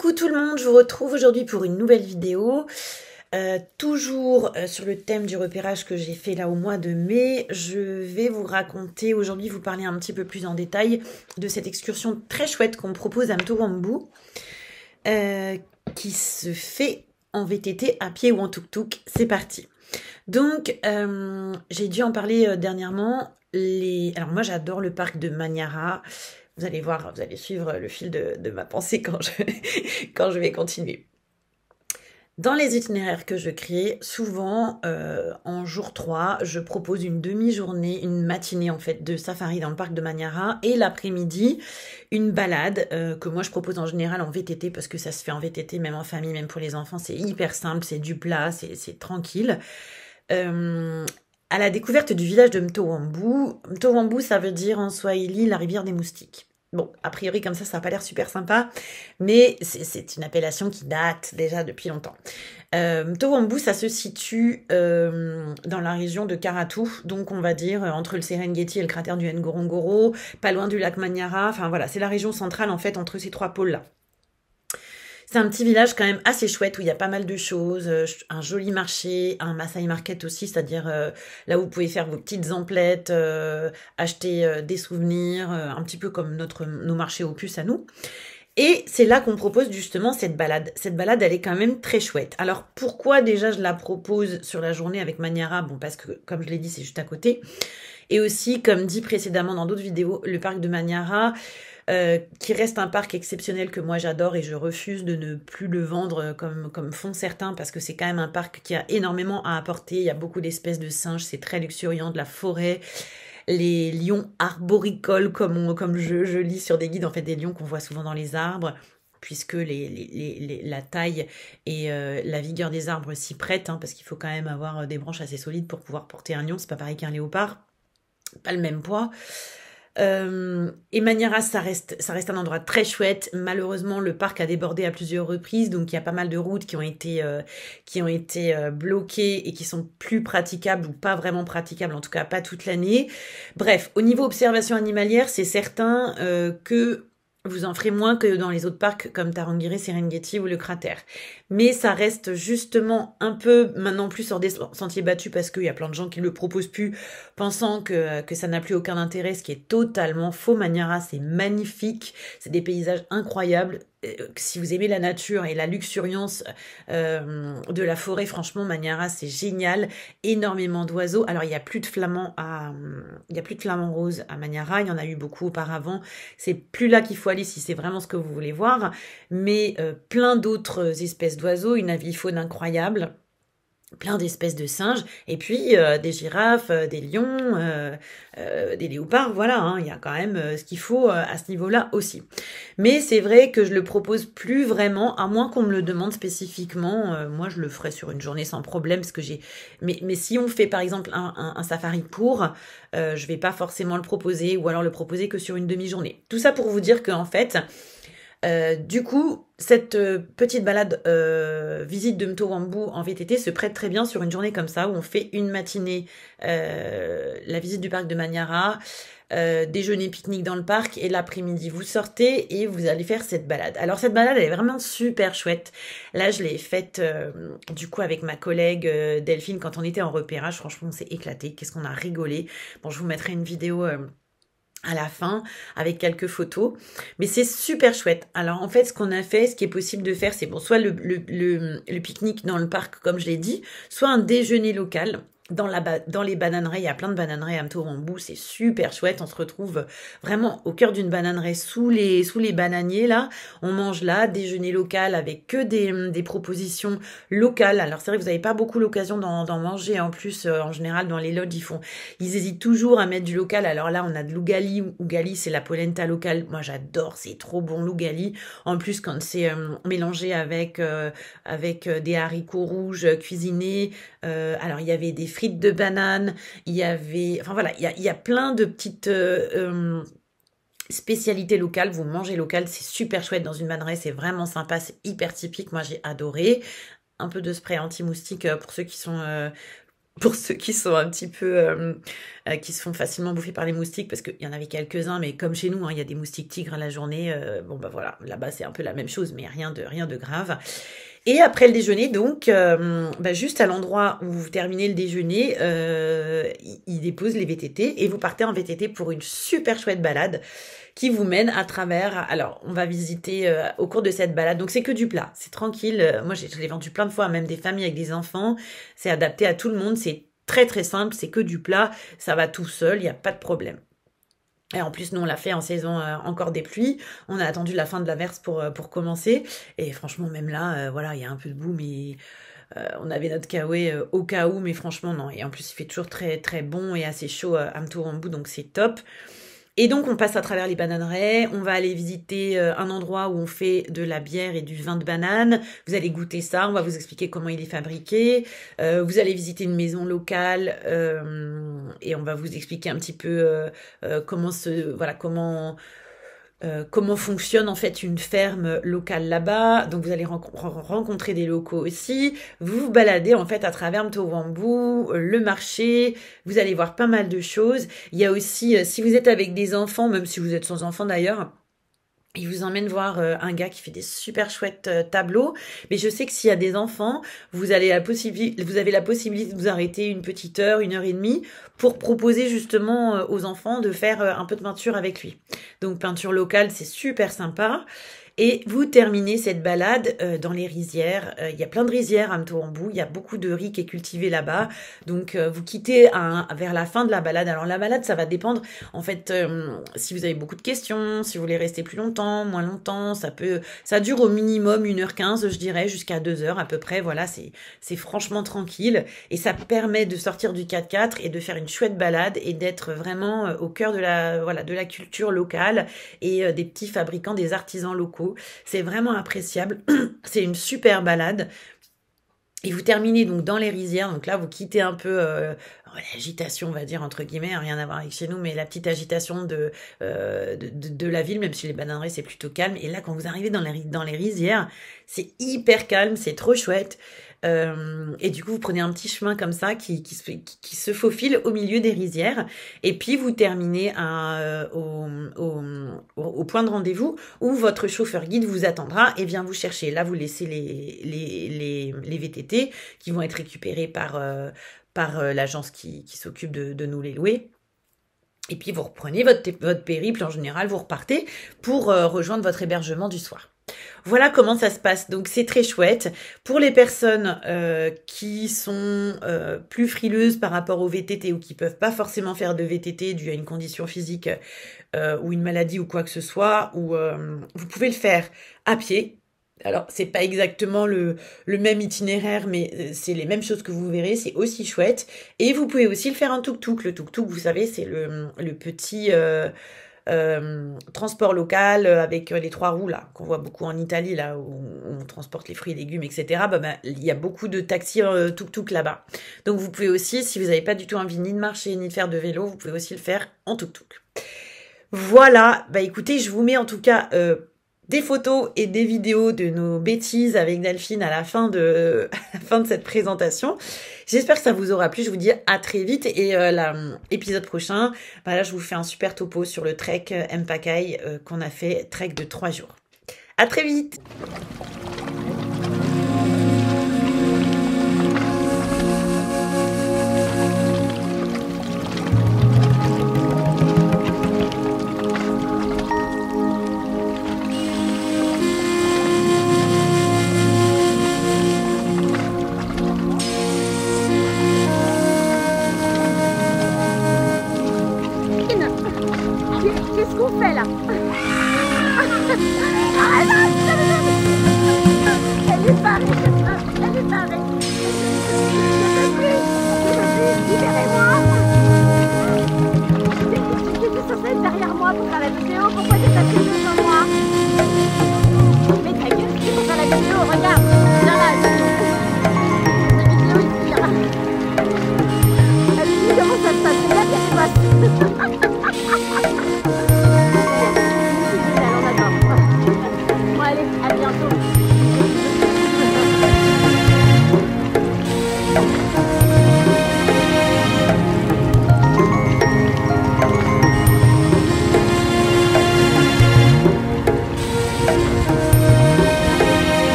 Coucou tout le monde, je vous retrouve aujourd'hui pour une nouvelle vidéo. Toujours sur le thème du repérage que j'ai fait là au mois de mai. Je vais vous raconter aujourd'hui, vous parler un petit peu plus en détail de cette excursion très chouette qu'on me propose à Mtowambu, qui se fait en VTT, à pied ou en tuk-tuk. C'est parti. Donc, j'ai dû en parler dernièrement. Alors moi j'adore le parc de Manyara. Vous allez voir, vous allez suivre le fil de ma pensée quand je vais continuer. Dans les itinéraires que je crée, souvent en jour 3, je propose une demi-journée, une matinée en fait de safari dans le parc de Manyara et l'après-midi, une balade que moi je propose en général en VTT parce que ça se fait en VTT même en famille, même pour les enfants, c'est hyper simple, c'est du plat, c'est tranquille. À la découverte du village de Mtowambu. Mtowambu, ça veut dire en swahili la rivière des moustiques. Bon, a priori comme ça n'a pas l'air super sympa, mais c'est une appellation qui date déjà depuis longtemps. Mtowambu, ça se situe dans la région de Karatu, donc on va dire entre le Serengeti et le cratère du Ngorongoro, pas loin du lac Manyara, enfin voilà, c'est la région centrale en fait entre ces trois pôles-là. C'est un petit village quand même assez chouette où il y a pas mal de choses, un joli marché, un Masai Market aussi, c'est-à-dire là où vous pouvez faire vos petites emplettes, acheter des souvenirs, un petit peu comme nos marchés aux puces à nous. Et c'est là qu'on propose justement cette balade. Cette balade, elle est quand même très chouette. Alors pourquoi déjà je la propose sur la journée avec Manyara? Bon, parce que comme je l'ai dit, c'est juste à côté. Et aussi, comme dit précédemment dans d'autres vidéos, le parc de Manyara, qui reste un parc exceptionnel que moi j'adore et je refuse de ne plus le vendre comme font certains parce que c'est quand même un parc qui a énormément à apporter. Il y a beaucoup d'espèces de singes, c'est très luxuriant, de la forêt, les lions arboricoles comme je lis sur des guides, en fait des lions qu'on voit souvent dans les arbres puisque la taille et la vigueur des arbres s'y prêtent, hein, parce qu'il faut quand même avoir des branches assez solides pour pouvoir porter un lion, c'est pas pareil qu'un léopard, pas le même poids. Et Manyara, ça reste un endroit très chouette. Malheureusement, le parc a débordé à plusieurs reprises, donc il y a pas mal de routes qui ont été bloquées et qui sont plus praticables ou pas vraiment praticables, en tout cas pas toute l'année. Bref, au niveau observation animalière, c'est certain que vous en ferez moins que dans les autres parcs comme Tarangire, Serengeti ou le cratère. Mais ça reste justement un peu maintenant plus sur des sentiers battus parce qu'il y a plein de gens qui le proposent plus, pensant que ça n'a plus aucun intérêt, ce qui est totalement faux. Manyara, c'est magnifique, c'est des paysages incroyables. Si vous aimez la nature et la luxuriance de la forêt, franchement, Manyara, c'est génial. Énormément d'oiseaux. Alors, il n'y a plus de flamants roses à Manyara. Il y en a eu beaucoup auparavant. C'est plus là qu'il faut aller si c'est vraiment ce que vous voulez voir. Mais plein d'autres espèces d'oiseaux, une avifaune incroyable. Plein d'espèces de singes, et puis des girafes, des lions, des léopards, voilà, hein, il y a quand même ce qu'il faut à ce niveau-là aussi. Mais c'est vrai que je le propose plus vraiment, à moins qu'on me le demande spécifiquement. Moi, je le ferai sur une journée sans problème, parce que Mais si on fait par exemple un safari court, je vais pas forcément le proposer, ou alors le proposer que sur une demi-journée. Tout ça pour vous dire qu'en fait, du coup, cette petite balade visite de Mtowambu en VTT se prête très bien sur une journée comme ça où on fait une matinée la visite du parc de Manyara, déjeuner pique-nique dans le parc et l'après-midi vous sortez et vous allez faire cette balade. Alors cette balade elle est vraiment super chouette. Là je l'ai faite du coup avec ma collègue Delphine quand on était en repérage. Franchement on s'est éclaté, qu'est-ce qu'on a rigolé. Bon je vous mettrai une vidéo à la fin avec quelques photos, mais c'est super chouette. Alors en fait ce qu'on a fait, ce qui est possible de faire, c'est bon, soit le pique-nique dans le parc comme je l'ai dit, soit un déjeuner local dans les bananeraies. Il y a plein de bananeraies à Mtowambu, c'est super chouette. On se retrouve vraiment au cœur d'une bananeraie sous les bananiers là. On mange là, déjeuner local avec que des propositions locales. Alors c'est vrai que vous n'avez pas beaucoup l'occasion d'en manger. En plus, en général dans les lodges ils hésitent toujours à mettre du local. Alors là on a de l'ougali. Ougali c'est la polenta locale. Moi j'adore, c'est trop bon l'ougali. En plus quand c'est mélangé avec des haricots rouges cuisinés. Alors il y avait des frites de bananes, il y avait, enfin voilà, il y a plein de petites spécialités locales. Vous mangez local, c'est super chouette dans une bananeraie, c'est vraiment sympa, c'est hyper typique. Moi j'ai adoré. Un peu de spray anti-moustique pour ceux qui sont pour ceux qui sont un petit peu, qui se font facilement bouffer par les moustiques, parce qu'il y en avait quelques-uns, mais comme chez nous, hein, il y a des moustiques tigres à la journée. Bon, bah voilà, là-bas, c'est un peu la même chose, mais rien de grave. Et après le déjeuner, donc, bah, juste à l'endroit où vous terminez le déjeuner, ils déposent les VTT et vous partez en VTT pour une super chouette balade qui vous mène à travers. Alors, on va visiter au cours de cette balade. Donc, c'est que du plat, c'est tranquille. Moi, je l'ai vendu plein de fois, même des familles avec des enfants. C'est adapté à tout le monde. C'est très très simple. C'est que du plat. Ça va tout seul. Il n'y a pas de problème. Et en plus, nous, on l'a fait en saison encore des pluies. On a attendu la fin de l'averse pour commencer. Et franchement, même là, voilà, il y a un peu de boue, mais on avait notre kawaii au cas où, mais franchement, non. Et en plus, il fait toujours très, très bon et assez chaud à Mtourombo, donc c'est top. Et donc, on passe à travers les bananeraies. On va aller visiter un endroit où on fait de la bière et du vin de banane. Vous allez goûter ça. On va vous expliquer comment il est fabriqué. Vous allez visiter une maison locale et on va vous expliquer un petit peu comment fonctionne en fait une ferme locale là-bas. Donc vous allez rencontrer des locaux aussi. Vous vous baladez en fait à travers Mtourombo, le marché. Vous allez voir pas mal de choses. Il y a aussi, si vous êtes avec des enfants, même si vous êtes sans enfants d'ailleurs, il vous emmène voir un gars qui fait des super chouettes tableaux. Mais je sais que s'il y a des enfants, vous avez la possibilité de vous arrêter une petite heure, 1 heure et demie, pour proposer justement aux enfants de faire un peu de peinture avec lui. Donc peinture locale, c'est super sympa. Et vous terminez cette balade dans les rizières. Il y a plein de rizières à Mtourombo. Il y a beaucoup de riz qui est cultivé là-bas. Donc, vous quittez vers la fin de la balade. Alors, la balade, ça va dépendre. En fait, si vous avez beaucoup de questions, si vous voulez rester plus longtemps, moins longtemps, ça dure au minimum 1h15, je dirais, jusqu'à 2h à peu près. Voilà, c'est franchement tranquille. Et ça permet de sortir du 4x4 et de faire une chouette balade et d'être vraiment au cœur de la culture locale et des petits fabricants, des artisans locaux. C'est vraiment appréciable. C'est une super balade. Et vous terminez donc dans les rizières. Donc là, vous quittez un peu l'agitation, on va dire, entre guillemets, rien à voir avec chez nous, mais la petite agitation de la ville, même si les bananeraies, c'est plutôt calme. Et là, quand vous arrivez dans les rizières, c'est hyper calme, c'est trop chouette. Et du coup, vous prenez un petit chemin comme ça qui se faufile au milieu des rizières. Et puis, vous terminez au point de rendez-vous où votre chauffeur guide vous attendra et vient vous chercher. Là, vous laissez les VTT qui vont être récupérés par l'agence qui s'occupe de nous les louer. Et puis, vous reprenez votre périple. En général, vous repartez pour rejoindre votre hébergement du soir. Voilà comment ça se passe. Donc c'est très chouette. Pour les personnes qui sont plus frileuses par rapport au VTT ou qui peuvent pas forcément faire de VTT dû à une condition physique ou une maladie ou quoi que ce soit, ou vous pouvez le faire à pied. Alors, c'est pas exactement le même itinéraire, mais c'est les mêmes choses que vous verrez, c'est aussi chouette. Et vous pouvez aussi le faire en tuk-tuk. Le tuk-tuk, vous savez, c'est le petit transport local avec les 3 roues là qu'on voit beaucoup en Italie là où on transporte les fruits et légumes, etc. Il y a beaucoup de taxis tuk-tuk là-bas. Donc vous pouvez aussi, si vous n'avez pas du tout envie ni de marcher ni de faire de vélo, vous pouvez aussi le faire en tuk-tuk. Voilà, écoutez, je vous mets en tout cas des photos et des vidéos de nos bêtises avec Delphine à la fin de cette présentation. J'espère que ça vous aura plu. Je vous dis à très vite. Et l'épisode prochain, là, je vous fais un super topo sur le trek Mpakai qu'on a fait, trek de 3 jours. À très vite. Qu'est-ce qu'on fait là? Elle est barrée, elle est barrée. Je peux plus, libérez-moi. T'étais censé être derrière moi pour faire la vidéo, pourquoi t'es passé devant moi? Mais ta gueule, c'est pour faire la vidéo, regarde.